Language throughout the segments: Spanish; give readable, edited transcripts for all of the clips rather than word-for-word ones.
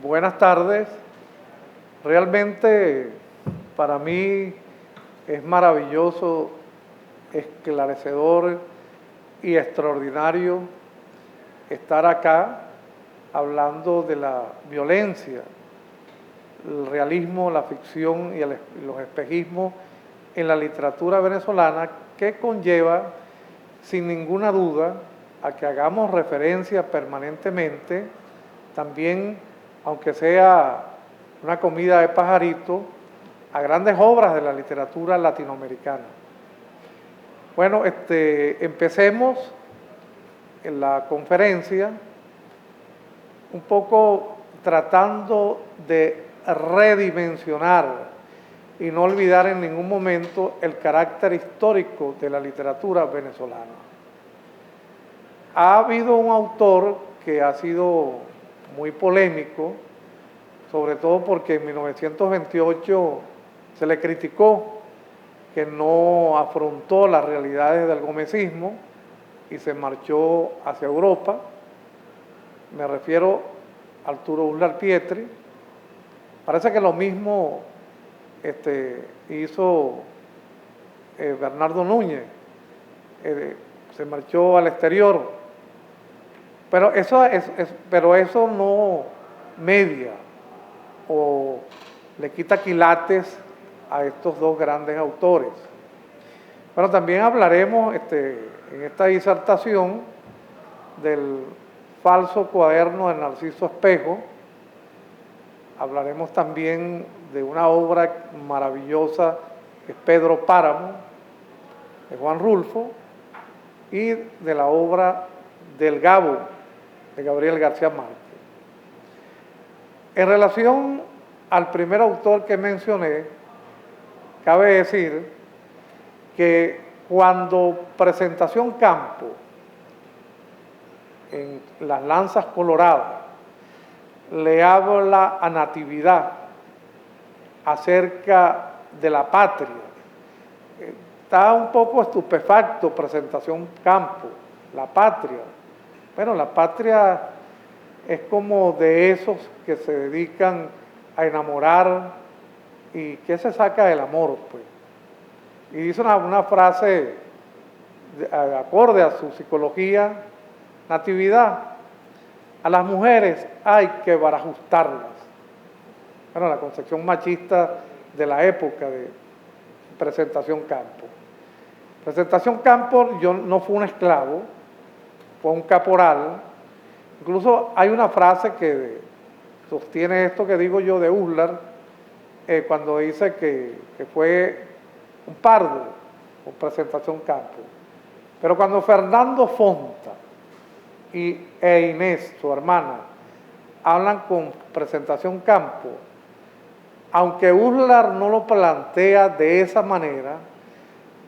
Buenas tardes. Realmente para mí es maravilloso, esclarecedor y extraordinario estar acá hablando de la violencia, el realismo, la ficción y los espejismos en la literatura venezolana, que conlleva sin ninguna duda a que hagamos referencia permanentemente, también, aunque sea una comida de pajarito, a grandes obras de la literatura latinoamericana. Bueno, empecemos en la conferencia un poco tratando de redimensionar y no olvidar en ningún momento el carácter histórico de la literatura venezolana. Ha habido un autor que ha sido muy polémico, sobre todo porque en 1928 se le criticó que no afrontó las realidades del gomecismo y se marchó hacia Europa. Me refiero a Arturo Uslar Pietri. Parece que lo mismo hizo Bernardo Núñez, se marchó al exterior, pero eso no media o le quita quilates a estos dos grandes autores. Bueno, también hablaremos en esta disertación del falso cuaderno de Narciso Espejo. Hablaremos también de una obra maravillosa que es Pedro Páramo, de Juan Rulfo, y de la obra del Gabo, de Gabriel García Márquez. En relación al primer autor que mencioné, cabe decir que cuando Presentación Campo, en Las Lanzas Coloradas, le habla a Natividad acerca de la patria, está un poco estupefacto Presentación Campo, la patria. Bueno, la patria es como de esos que se dedican a enamorar y que se saca del amor, pues. Y dice una frase acorde a su psicología: Natividad, a las mujeres hay que barajustarlas. Bueno, la concepción machista de la época de Presentación Campo. Presentación Campo no fue un esclavo, fue un caporal. Incluso hay una frase que sostiene esto que digo yo de Uslar, cuando dice que fue un pardo con Presentación Campo. Pero cuando Fernando Fonta e Inés, su hermana, hablan con Presentación Campo, aunque Uslar no lo plantea de esa manera,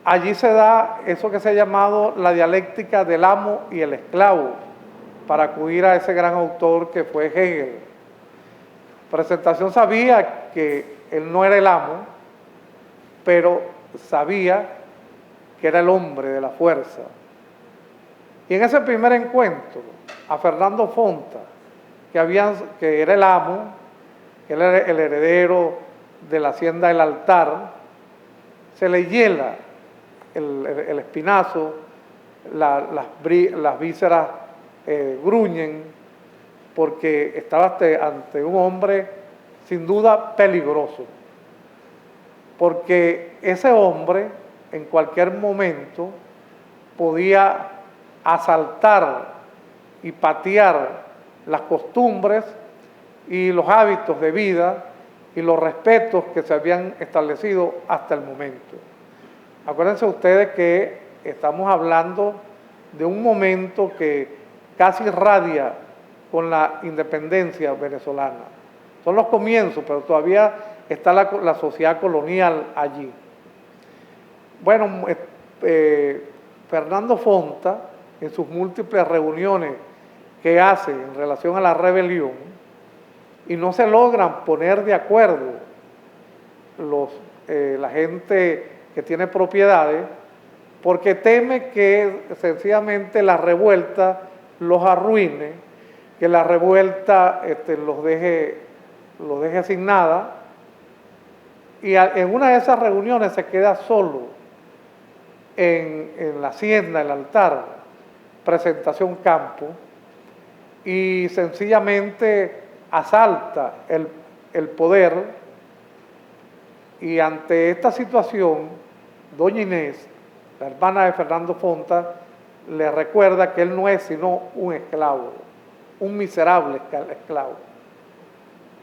allí se da eso que se ha llamado la dialéctica del amo y el esclavo, para acudir a ese gran autor que fue Hegel. Presentación sabía que él no era el amo, pero sabía que era el hombre de la fuerza. Y en ese primer encuentro, a Fernando Fonta, que era el amo, que era el heredero de la hacienda del Altar, se le hiela el espinazo, las vísceras gruñen, porque estaba ante un hombre sin duda peligroso, porque ese hombre en cualquier momento podía asaltar y patear las costumbres y los hábitos de vida y los respetos que se habían establecido hasta el momento. Acuérdense ustedes que estamos hablando de un momento que casi irradia con la independencia venezolana. Son los comienzos, pero todavía está la sociedad colonial allí. Bueno, Fernando Fonta, en sus múltiples reuniones que hace en relación a la rebelión, y no se logran poner de acuerdo la gente que tiene propiedades, porque teme que sencillamente la revuelta los arruine. que la revuelta los deje sin nada, y en una de esas reuniones se queda solo en la hacienda, el altar, presentación campo, y sencillamente asalta el poder, y ante esta situación, doña Inés, la hermana de Fernando Fonta, le recuerda que él no es sino un esclavo, un miserable esclavo.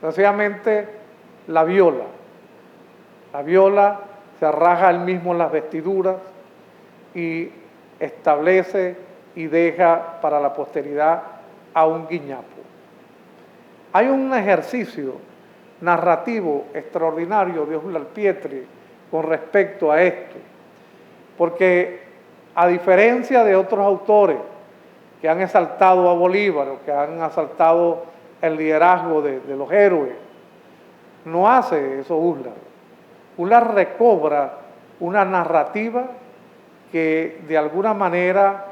Sencillamente la viola, se raja él mismo las vestiduras y establece y deja para la posteridad a un guiñapo. Hay un ejercicio narrativo extraordinario de Úslar Pietri con respecto a esto, porque a diferencia de otros autores que han exaltado a Bolívar o que han exaltado el liderazgo de los héroes, no hace eso Úslar. Úslar recobra una narrativa que de alguna manera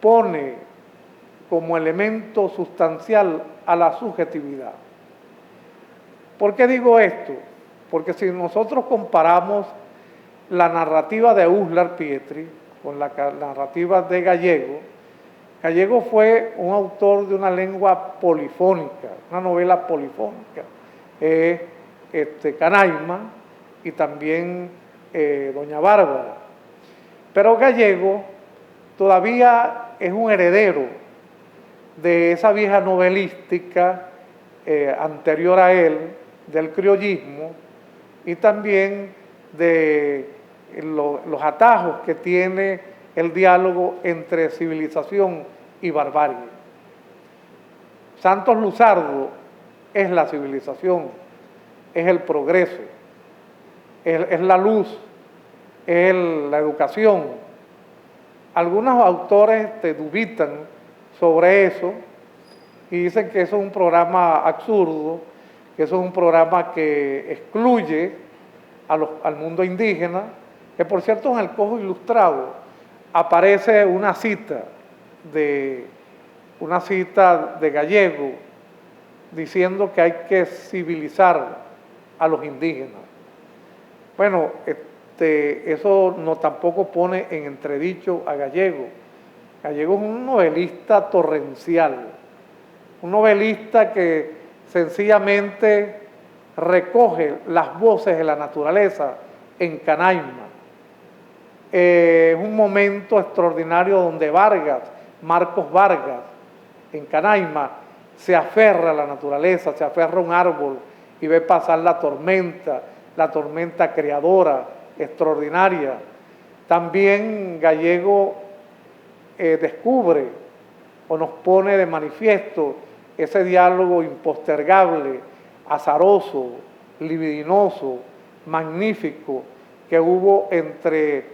pone como elemento sustancial a la subjetividad. ¿Por qué digo esto? Porque si nosotros comparamos la narrativa de Úslar Pietri con la narrativa de Gallego, Gallego fue un autor de una lengua polifónica, una novela polifónica, Canaima y también Doña Bárbara. Pero Gallego todavía es un heredero de esa vieja novelística anterior a él, del criollismo, y también de los atajos que tiene el diálogo entre civilización y barbarie. Santos Luzardo es la civilización, es el progreso, es la luz, es la educación. Algunos autores dubitan sobre eso y dicen que eso es un programa absurdo, que eso es un programa que excluye al mundo indígena, que por cierto en el Cojo Ilustrado aparece una cita de Gallego diciendo que hay que civilizar a los indígenas. Bueno, eso no tampoco pone en entredicho a Gallego. Gallego es un novelista torrencial, un novelista que sencillamente recoge las voces de la naturaleza en Canaima. Es un momento extraordinario donde Marcos Vargas, en Canaima, se aferra a la naturaleza, se aferra a un árbol y ve pasar la tormenta creadora, extraordinaria. También Gallego descubre o nos pone de manifiesto ese diálogo impostergable, azaroso, libidinoso, magnífico que hubo entre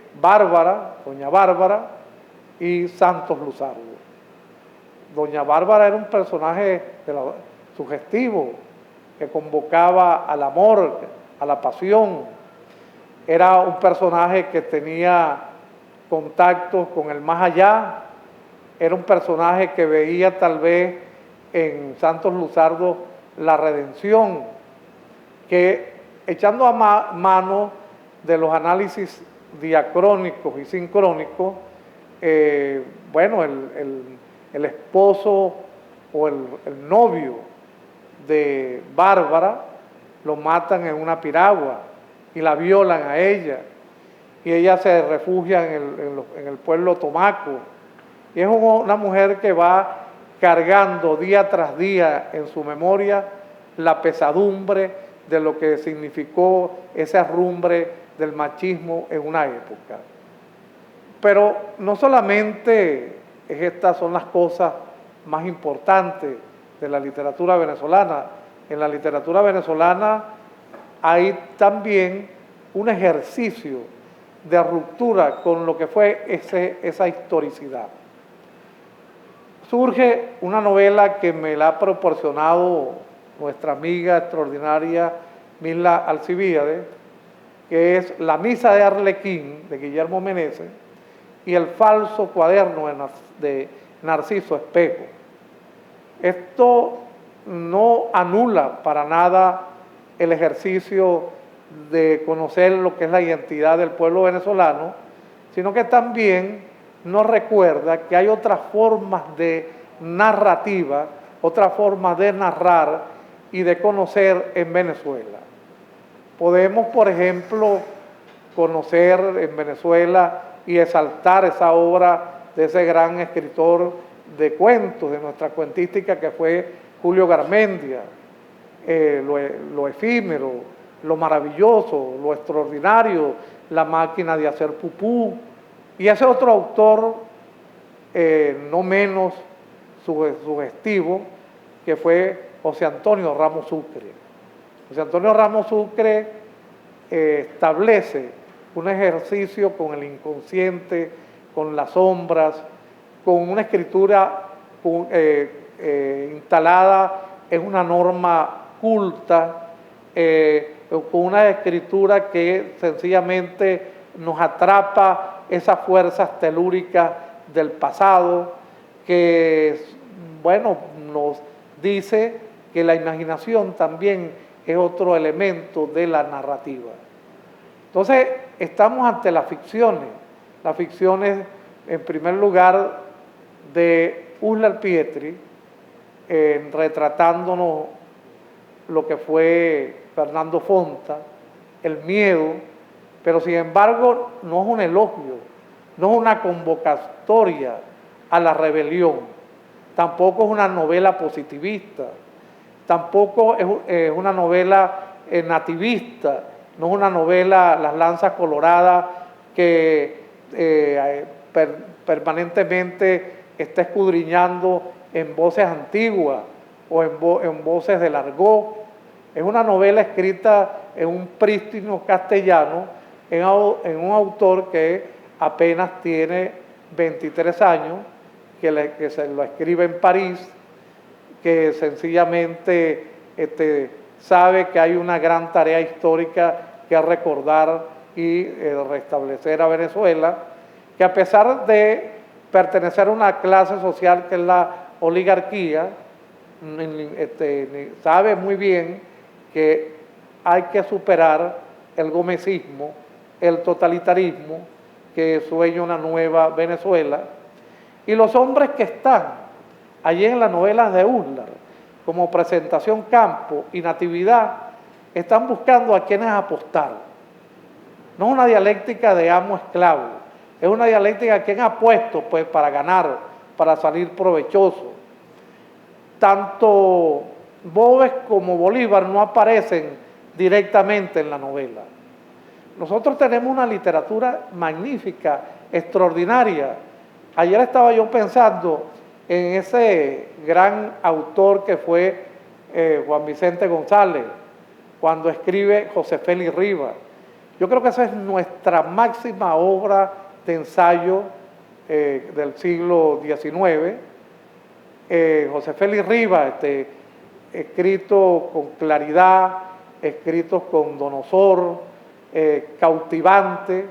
doña Bárbara y Santos Luzardo. Doña Bárbara era un personaje sugestivo que convocaba al amor, a la pasión. Era un personaje que tenía contactos con el más allá. Era un personaje que veía tal vez en Santos Luzardo la redención, que echando a mano de los análisis diacrónicos y sincrónicos, bueno, el esposo o el novio de Bárbara lo matan en una piragua y la violan a ella, y ella se refugia en el pueblo Tomaco, y es una mujer que va cargando día tras día en su memoria la pesadumbre de lo que significó ese arrumbre del machismo en una época. Pero no solamente estas son las cosas más importantes de la literatura venezolana. En la literatura venezolana hay también un ejercicio de ruptura con lo que fue esa historicidad. Surge una novela que me la ha proporcionado nuestra amiga extraordinaria Mila Alcibíades, que es La Misa de Arlequín, de Guillermo Meneses, y El falso cuaderno de Narciso Espejo. Esto no anula para nada el ejercicio de conocer lo que es la identidad del pueblo venezolano, sino que también nos recuerda que hay otras formas de narrativa, otras formas de narrar y de conocer en Venezuela. Podemos, por ejemplo, conocer en Venezuela y exaltar esa obra de ese gran escritor de cuentos, de nuestra cuentística, que fue Julio Garmendia, lo efímero, lo maravilloso, lo extraordinario, La máquina de hacer pupú, y ese otro autor no menos sugestivo, que fue José Antonio Ramos Sucre. José Antonio Ramos Sucre establece un ejercicio con el inconsciente, con las sombras, con una escritura instalada en una norma culta, con una escritura que sencillamente nos atrapa esas fuerzas telúricas del pasado, que, bueno, nos dice que la imaginación también es otro elemento de la narrativa. Entonces, estamos ante las ficciones en primer lugar de Uslar Pietri, retratándonos lo que fue Fernando Fonta, el miedo, pero sin embargo no es un elogio, no es una convocatoria a la rebelión, tampoco es una novela positivista, tampoco es una novela nativista, no es una novela Las Lanzas Coloradas que permanentemente está escudriñando en voces antiguas o en voces del argot. Es una novela escrita en un prístino castellano, en un autor que apenas tiene 23 años, que se lo escribe en París, que sencillamente sabe que hay una gran tarea histórica que recordar y restablecer a Venezuela, que a pesar de pertenecer a una clase social que es la oligarquía, sabe muy bien que hay que superar el gomecismo, el totalitarismo, que sueña una nueva Venezuela, y los hombres que están allí en las novelas de Uslar, como Presentación Campo y Natividad, están buscando a quienes apostar. No es una dialéctica de amo-esclavo, es una dialéctica de quien ha puesto pues, para ganar, para salir provechoso. Tanto Boves como Bolívar no aparecen directamente en la novela. Nosotros tenemos una literatura magnífica, extraordinaria. Ayer estaba yo pensando en ese gran autor que fue Juan Vicente González, cuando escribe José Félix Rivas. Yo creo que esa es nuestra máxima obra de ensayo del siglo XIX. José Félix Rivas, escrito con claridad, escrito con donosor, cautivante,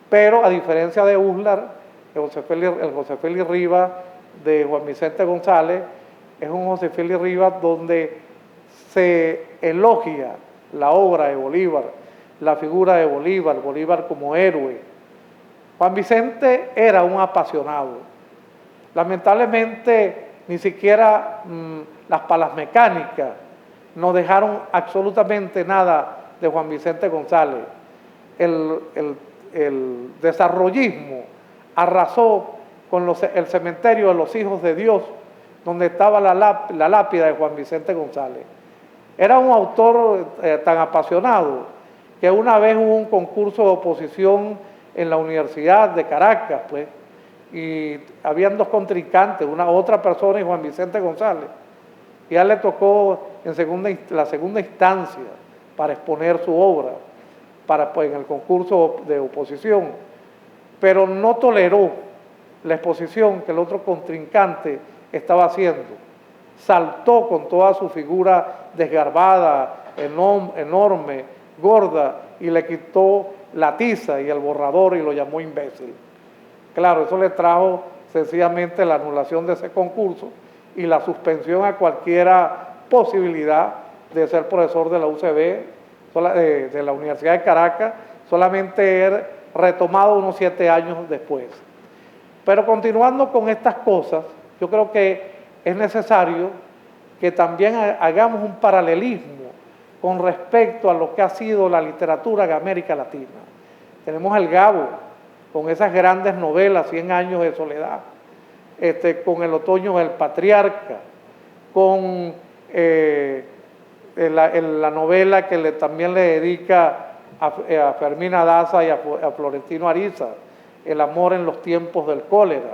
pero a diferencia de Uslar, el José Félix Rivas de Juan Vicente González es un José Félix Rivas donde se elogia la obra de Bolívar, la figura de Bolívar, Bolívar como héroe. Juan Vicente era un apasionado. Lamentablemente, ni siquiera las palas mecánicas no dejaron absolutamente nada de Juan Vicente González. El desarrollismo arrasó con el cementerio de los hijos de Dios, donde estaba la lápida de Juan Vicente González. Era un autor tan apasionado que una vez hubo un concurso de oposición en la Universidad de Caracas, pues, y habían dos contrincantes, otra persona y Juan Vicente González. Y a él le tocó la segunda instancia para exponer su obra pues, en el concurso de oposición, pero no toleró la exposición que el otro contrincante estaba haciendo. Saltó con toda su figura desgarbada, enorme, gorda, y le quitó la tiza y el borrador y lo llamó imbécil. Claro, eso le trajo sencillamente la anulación de ese concurso y la suspensión a cualquiera posibilidad de ser profesor de la UCB, de la Universidad de Caracas, solamente he retomado unos 7 años después. Pero continuando con estas cosas, yo creo que es necesario que también hagamos un paralelismo con respecto a lo que ha sido la literatura de América Latina. Tenemos el Gabo, con esas grandes novelas, 100 años de soledad, con El otoño del patriarca, con la novela que también le dedica a Fermina Daza y a Florentino Ariza, El amor en los tiempos del cólera.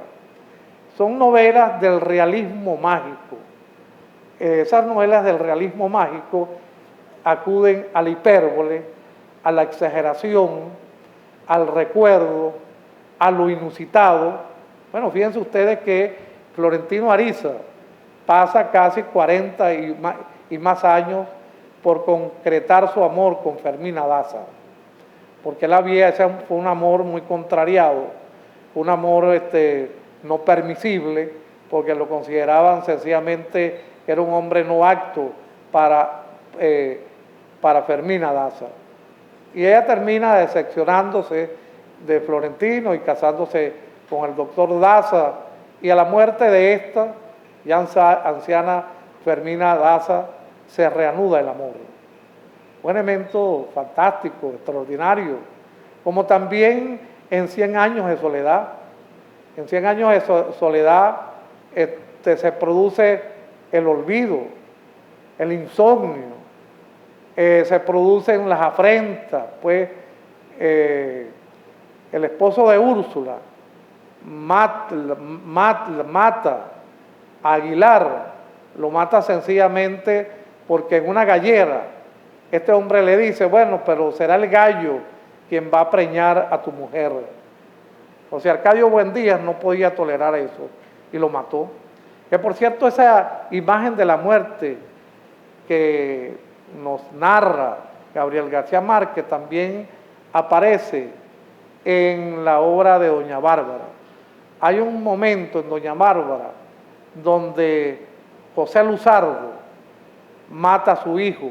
Son novelas del realismo mágico. Esas novelas del realismo mágico acuden a la hipérbole, a la exageración, al recuerdo, a lo inusitado. Bueno, fíjense ustedes que Florentino Ariza pasa casi 40 y más años por concretar su amor con Fermina Daza, porque ese fue un amor muy contrariado, un amor no permisible, porque lo consideraban sencillamente que era un hombre no apto para Fermina Daza. Y ella termina decepcionándose de Florentino y casándose con el doctor Daza, y a la muerte de esta, ya anciana Fermina Daza, se reanuda el amor. Un elemento fantástico, extraordinario, como también en 100 años de soledad. En 100 años de soledad se produce el olvido, el insomnio, se producen las afrentas, pues el esposo de Úrsula mata a Aguilar, lo mata sencillamente porque en una gallera este hombre le dice, bueno, pero será el gallo quien va a preñar a tu mujer. O sea, Arcadio Buendía no podía tolerar eso y lo mató. Que por cierto, esa imagen de la muerte que nos narra Gabriel García Márquez también aparece en la obra de Doña Bárbara. Hay un momento en Doña Bárbara donde José Luzardo mata a su hijo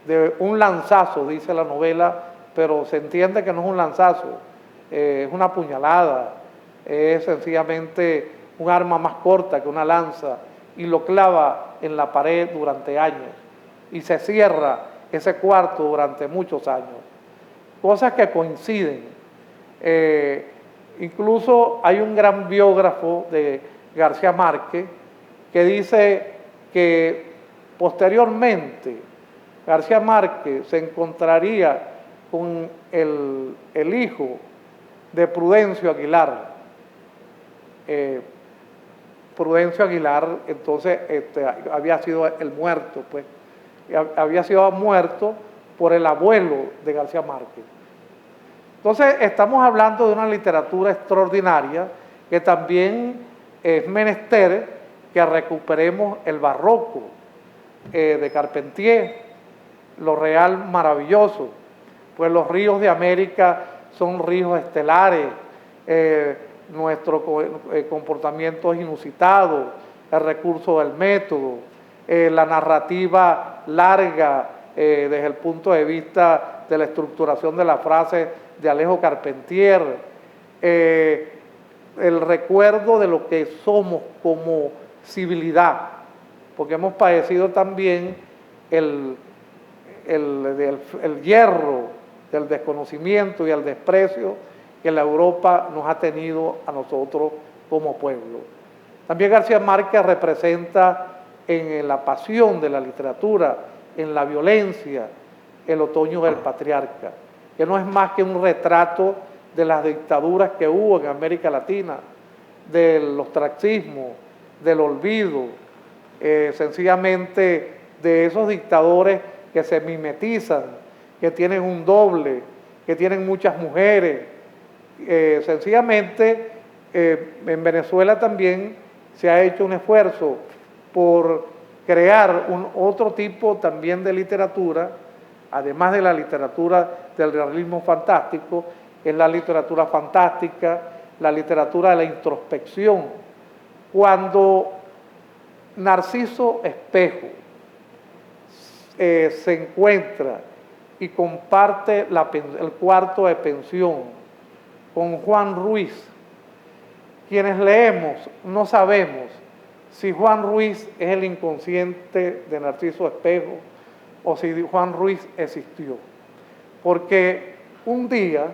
de un lanzazo, dice la novela, pero se entiende que no es un lanzazo, es una puñalada, es sencillamente un arma más corta que una lanza, y lo clava en la pared durante años, y se cierra ese cuarto durante muchos años. Cosas que coinciden. Incluso hay un gran biógrafo de García Márquez que dice que posteriormente García Márquez se encontraría con el hijo de Prudencio Aguilar. Prudencio Aguilar, entonces, había sido el muerto, pues, había sido muerto por el abuelo de García Márquez. Entonces, estamos hablando de una literatura extraordinaria que también es menester que recuperemos el barroco de Carpentier, lo real maravilloso, pues los ríos de América son ríos estelares, nuestro comportamiento es inusitado, el recurso del método, la narrativa larga desde el punto de vista de la estructuración de la frase de Alejo Carpentier, el recuerdo de lo que somos como civilidad, porque hemos padecido también el hierro del desconocimiento y el desprecio que la Europa nos ha tenido a nosotros como pueblo. También García Márquez representa en la pasión de la literatura, en la violencia, el otoño del patriarca, que no es más que un retrato de las dictaduras que hubo en América Latina, de los trotskismos, del olvido, sencillamente de esos dictadores que se mimetizan, que tienen un doble, que tienen muchas mujeres. Sencillamente, en Venezuela también se ha hecho un esfuerzo por crear otro tipo también de literatura, además de la literatura del realismo fantástico, es la literatura fantástica, la literatura de la introspección. Cuando Narciso Espejo se encuentra y comparte el cuarto de pensión con Juan Ruiz. Quienes leemos no sabemos si Juan Ruiz es el inconsciente de Narciso Espejo o si Juan Ruiz existió. Porque un día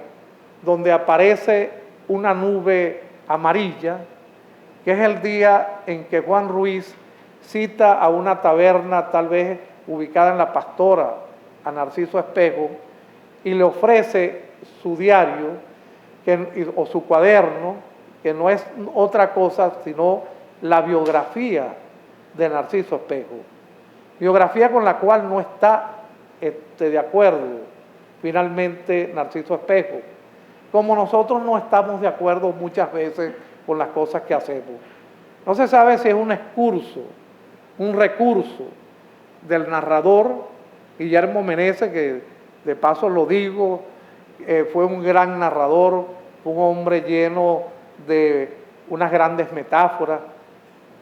donde aparece una nube amarilla, que es el día en que Juan Ruiz cita a una taberna tal vez ubicada en La Pastora a Narciso Espejo y le ofrece su diario o su cuaderno, que no es otra cosa sino la biografía de Narciso Espejo, biografía con la cual no está de acuerdo finalmente Narciso Espejo, como nosotros no estamos de acuerdo muchas veces con las cosas que hacemos. No se sabe si es un excurso, un recurso del narrador Guillermo Meneses, que de paso lo digo, fue un gran narrador, un hombre lleno de unas grandes metáforas.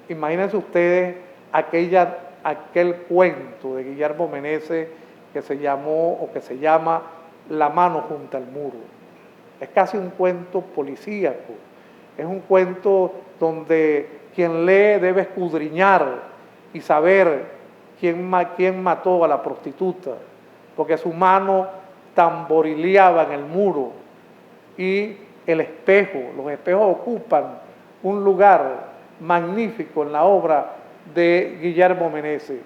Imagínense ustedes aquel cuento de Guillermo Meneses que se llamó o que se llama La mano junto al muro. Es casi un cuento policíaco, es un cuento donde quien lee debe escudriñar y saber quién mató a la prostituta, porque su mano tamborileaba en el muro y el espejo, los espejos ocupan un lugar magnífico en la obra de Guillermo Meneses,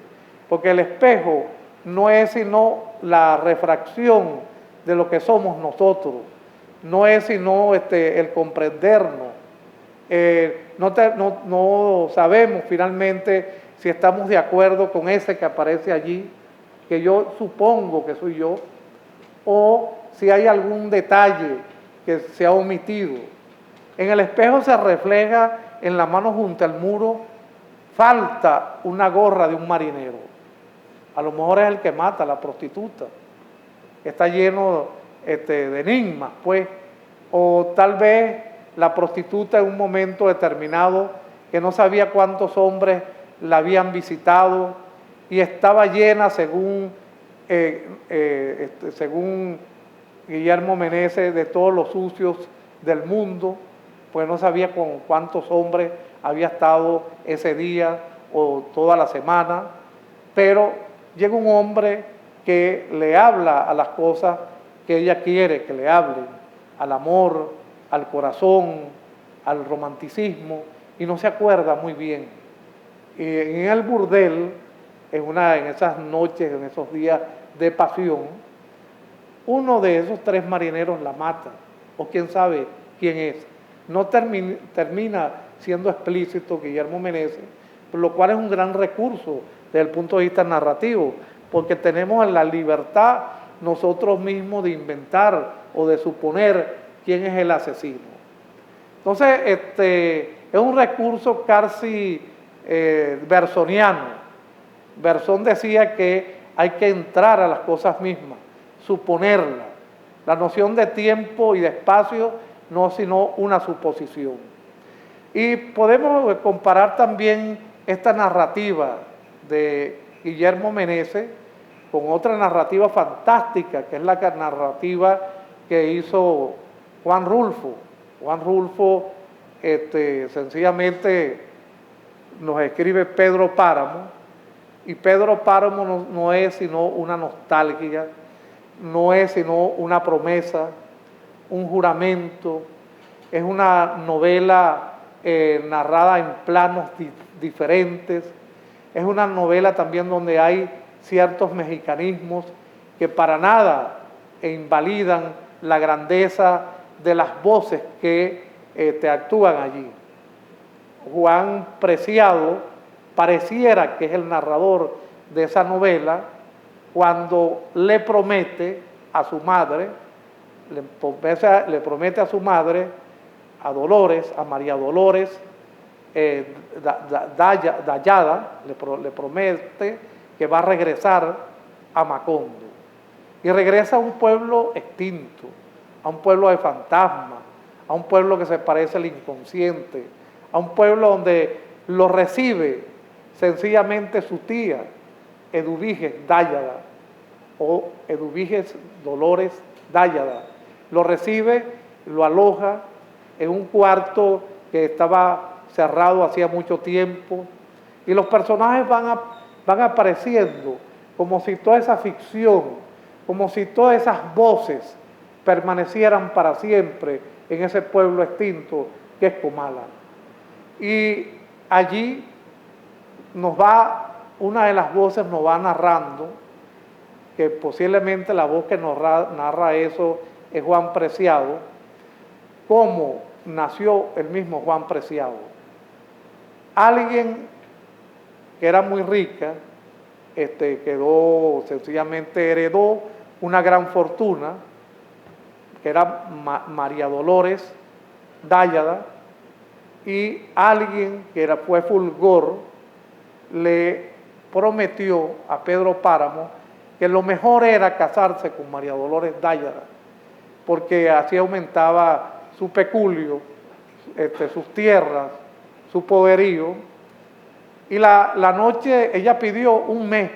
porque el espejo no es sino la refracción de lo que somos nosotros, no es sino el comprendernos. No sabemos finalmente si estamos de acuerdo con ese que aparece allí, que yo supongo que soy yo, o si hay algún detalle que se ha omitido. En el espejo se refleja en la mano junto al muro, falta una gorra de un marinero. A lo mejor es el que mata a la prostituta. Está lleno de enigmas, pues. O tal vez la prostituta en un momento determinado que no sabía cuántos hombres la habían visitado y estaba llena, según Guillermo Meneses, de todos los sucios del mundo, pues no sabía con cuántos hombres había estado ese día o toda la semana, pero llega un hombre que le habla a las cosas que ella quiere que le hablen, al amor, al corazón, al romanticismo, y no se acuerda muy bien. Y en el burdel, en esas noches, en esos días de pasión, uno de esos tres marineros la mata, o quién sabe quién es. No termina siendo explícito Guillermo Meneses, por lo cual es un gran recurso desde el punto de vista narrativo, porque tenemos la libertad nosotros mismos de inventar o de suponer quién es el asesino. Entonces, es un recurso casi bersoniano. Bersón decía que hay que entrar a las cosas mismas, suponerlas. La noción de tiempo y de espacio no es sino una suposición. Y podemos comparar también esta narrativa de Guillermo Meneses con otra narrativa fantástica, que es la narrativa que hizo Juan Rulfo. Juan Rulfo sencillamente nos escribe Pedro Páramo, y Pedro Páramo no es sino una nostalgia, no es sino una promesa, un juramento, es una novela narrada en planos diferentes, es una novela también donde hay ciertos mexicanismos que para nada invalidan la grandeza de las voces que te actúan allí. Juan Preciado pareciera que es el narrador de esa novela cuando le promete a su madre, le promete a su madre, a Dolores, a María Dolores Dayada, le promete que va a regresar a Macondo. Y regresa a un pueblo extinto, a un pueblo de fantasmas, a un pueblo que se parece al inconsciente, a un pueblo donde lo recibe sencillamente su tía, Eduviges Dállada, o Eduviges Dolores Dállada. Lo recibe, lo aloja en un cuarto que estaba cerrado hacía mucho tiempo, y los personajes van apareciendo como si toda esa ficción, como si todas esas voces permanecieran para siempre en ese pueblo extinto que es Comala. Y allí una de las voces nos va narrando, que posiblemente la voz que nos narra eso es Juan Preciado, cómo nació el mismo Juan Preciado. Alguien que era muy rica, sencillamente heredó una gran fortuna, que era María Dolores Dállada, y alguien que fue Fulgor le prometió a Pedro Páramo que lo mejor era casarse con María Dolores Dállada, porque así aumentaba su peculio, sus tierras, su poderío. Y la noche ella pidió un mes,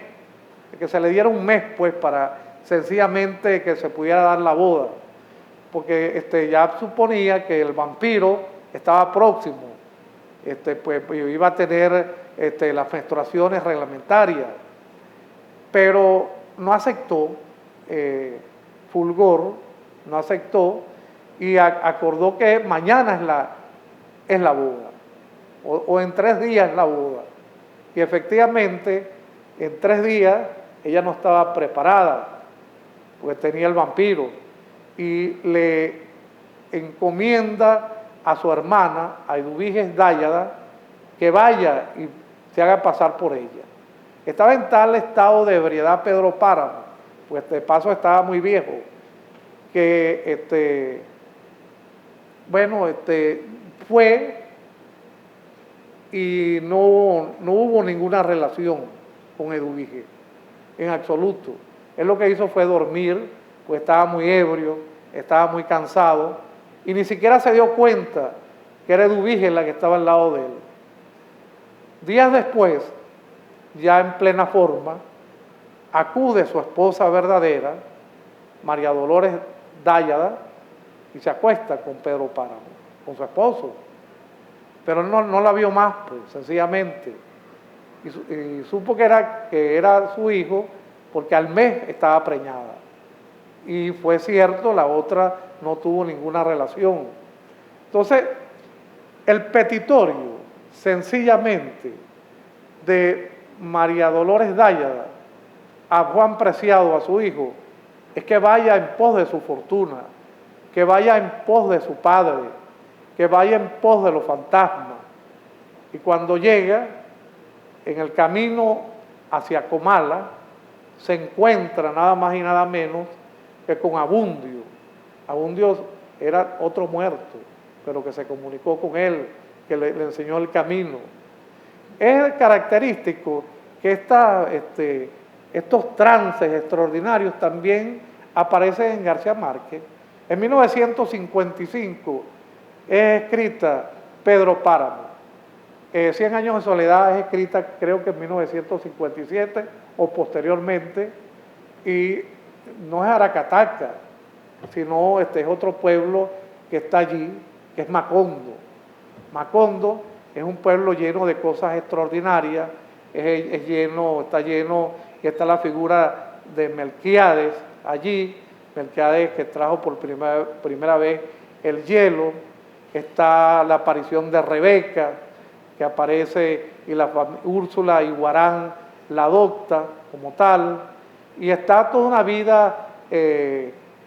que se le diera un mes pues para sencillamente que se pudiera dar la boda, porque ya suponía que el vampiro estaba próximo, pues iba a tener las menstruaciones reglamentarias, pero no aceptó, Fulgor no aceptó, y acordó que mañana es la boda, o en 3 días es la boda. Y efectivamente, en 3 días ella no estaba preparada, porque tenía el vampiro, y le encomienda a su hermana, a Eduviges Dállada, que vaya y se haga pasar por ella. Estaba en tal estado de ebriedad Pedro Páramo, pues de paso estaba muy viejo, que fue y no hubo ninguna relación con Eduviges, en absoluto. Él lo que hizo fue dormir, pues estaba muy ebrio, estaba muy cansado, y ni siquiera se dio cuenta que era Eduviges la que estaba al lado de él. Días después, ya en plena forma, acude su esposa verdadera, María Dolores Dállada, y se acuesta con Pedro Páramo, con su esposo. Pero él no la vio más, pues, sencillamente. Y supo que era su hijo, porque al mes estaba preñada. Y fue cierto, la otra no tuvo ninguna relación. Entonces, el petitorio, sencillamente, de María Dolores Dállada a Juan Preciado, a su hijo, es que vaya en pos de su fortuna, que vaya en pos de su padre, que vaya en pos de los fantasmas. Y cuando llega, en el camino hacia Comala, se encuentra nada más y nada menos que con Abundio. Abundio era otro muerto, pero que se comunicó con él, que le enseñó el camino. Es característico que estos trances extraordinarios también aparecen en García Márquez. En 1955 es escrita Pedro Páramo. 100 años de soledad es escrita creo que en 1957 o posteriormente, y no es Aracataca, sino es otro pueblo que está allí, que es Macondo. Macondo es un pueblo lleno de cosas extraordinarias, está lleno, y está la figura de Melquíades allí, Melquíades que trajo por primera vez el hielo, está la aparición de Rebeca, que aparece, y Úrsula y Guarán la adopta como tal, y está toda una vida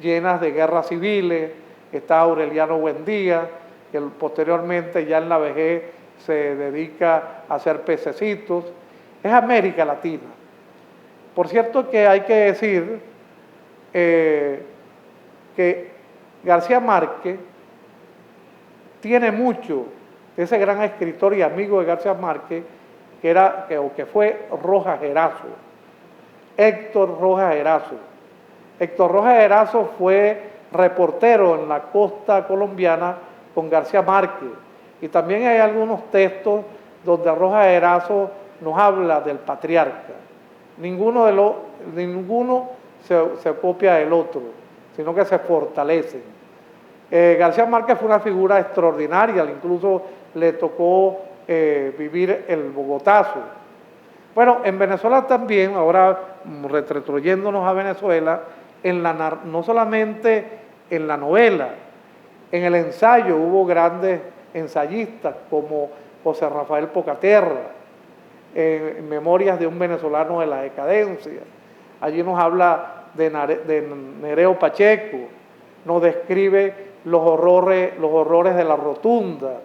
llena de guerras civiles. Está Aureliano Buendía, que posteriormente ya en la vejez se dedica a hacer pececitos. Es América Latina. Por cierto que hay que decir que García Márquez tiene mucho de ese gran escritor y amigo de García Márquez, que fue Rojas Erazo, Héctor Rojas Erazo. Héctor Rojas Erazo fue reportero en la costa colombiana con García Márquez, y también hay algunos textos donde Rojas Erazo nos habla del patriarca. Ninguno se copia del otro, sino que se fortalecen. García Márquez fue una figura extraordinaria, incluso le tocó vivir el Bogotazo. Bueno, en Venezuela también, ahora retrotrayéndonos a Venezuela, no solamente en la novela, en el ensayo hubo grandes ensayistas como José Rafael Pocaterra, en Memorias de un venezolano de la decadencia. Allí nos habla de Nereo Pacheco, nos describe los horrores de la Rotunda,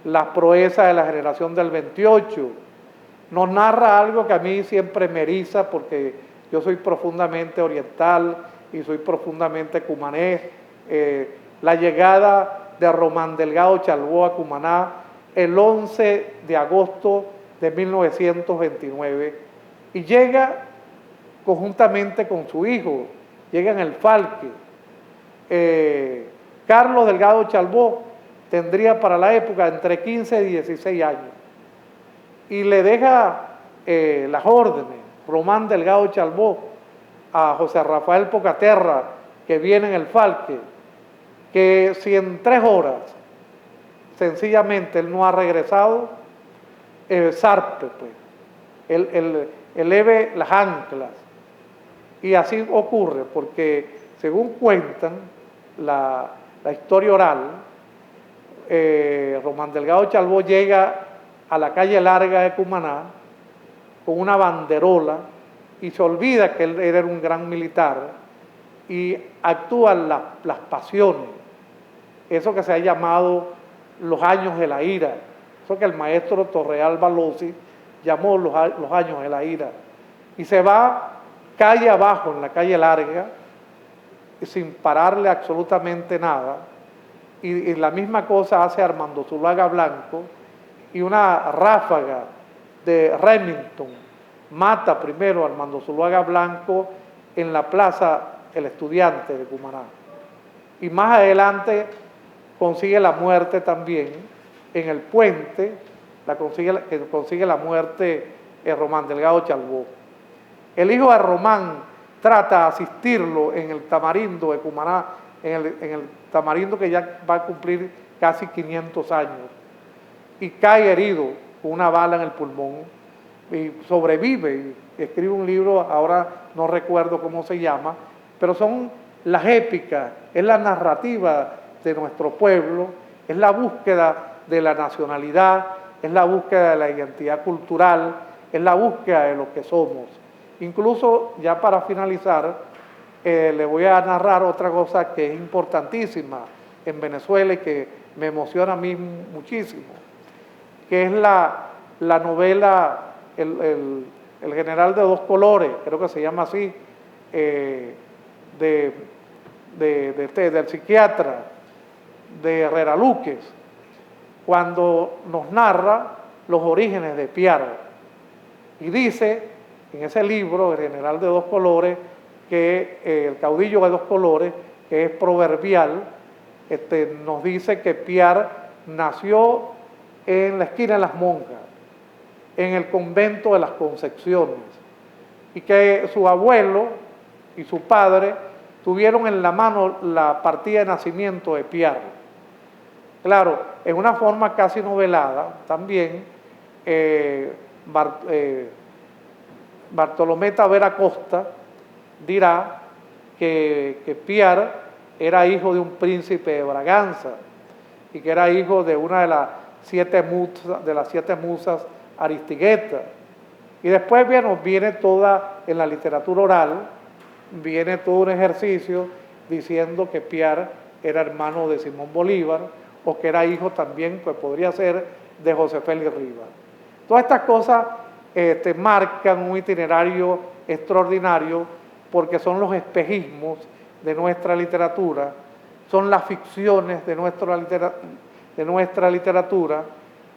las proezas de la generación del 28, nos narra algo que a mí siempre me eriza porque yo soy profundamente oriental y soy profundamente cumanés. La llegada de Román Delgado Chalbaud a Cumaná el 11 de agosto de 1929 y llega conjuntamente con su hijo, llega en el Falque. Carlos Delgado Chalbaud tendría para la época entre 15 y 16 años y le deja las órdenes, Román Delgado Chalbaud, a José Rafael Pocaterra, que viene en el Falque, que si en 3 horas sencillamente él no ha regresado, zarpe, pues, eleve las anclas. Y así ocurre, porque según cuentan la historia oral, Román Delgado Chalbaud llega a la calle larga de Cumaná con una banderola y se olvida que él era un gran militar y actúan las pasiones, eso que se ha llamado los años de la ira, eso que el maestro Torreal Balossi llamó los años de la ira, y se va calle abajo en la calle larga sin pararle absolutamente nada, y la misma cosa hace Armando Zuluaga Blanco, y una ráfaga de Remington mata primero a Armando Zuluaga Blanco en la plaza El Estudiante de Cumaná, y más adelante consigue la muerte también en el puente, consigue la muerte Román Delgado Chalbaud. El hijo de Román trata de asistirlo en el Tamarindo de Cumaná, en el Tamarindo que ya va a cumplir casi 500 años, y cae herido con una bala en el pulmón, y sobrevive, y escribe un libro, ahora no recuerdo cómo se llama, pero son las épicas, es la narrativa de nuestro pueblo, es la búsqueda de la nacionalidad, es la búsqueda de la identidad cultural, es la búsqueda de lo que somos. Incluso, ya para finalizar, le voy a narrar otra cosa que es importantísima en Venezuela y que me emociona a mí muchísimo, que es la novela el general de 2 colores, creo que se llama así, del psiquiatra de Herrera Luques, cuando nos narra los orígenes de Piar. Y dice en ese libro, el general de 2 colores, que el caudillo de 2 colores, que es proverbial, nos dice que Piar nació en la esquina de las monjas, en el convento de las Concepciones, y que su abuelo y su padre tuvieron en la mano la partida de nacimiento de Piar. Claro, en una forma casi novelada, también Bartolomé Tavera Costa dirá que Piar era hijo de un príncipe de Braganza y que era hijo de una de las 7 musas Aristigueta. Y después viene toda, en la literatura oral, viene todo un ejercicio diciendo que Piar era hermano de Simón Bolívar o que era hijo también, pues podría ser, de José Félix Rivas. Todas estas cosas marcan un itinerario extraordinario porque son los espejismos de nuestra literatura, son las ficciones de nuestra literatura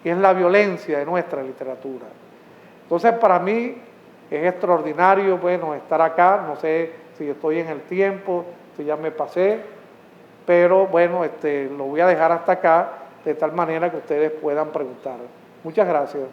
y es la violencia de nuestra literatura. Entonces, para mí es extraordinario, bueno, estar acá, no sé si estoy en el tiempo, si ya me pasé, pero bueno, lo voy a dejar hasta acá, de tal manera que ustedes puedan preguntar. Muchas gracias.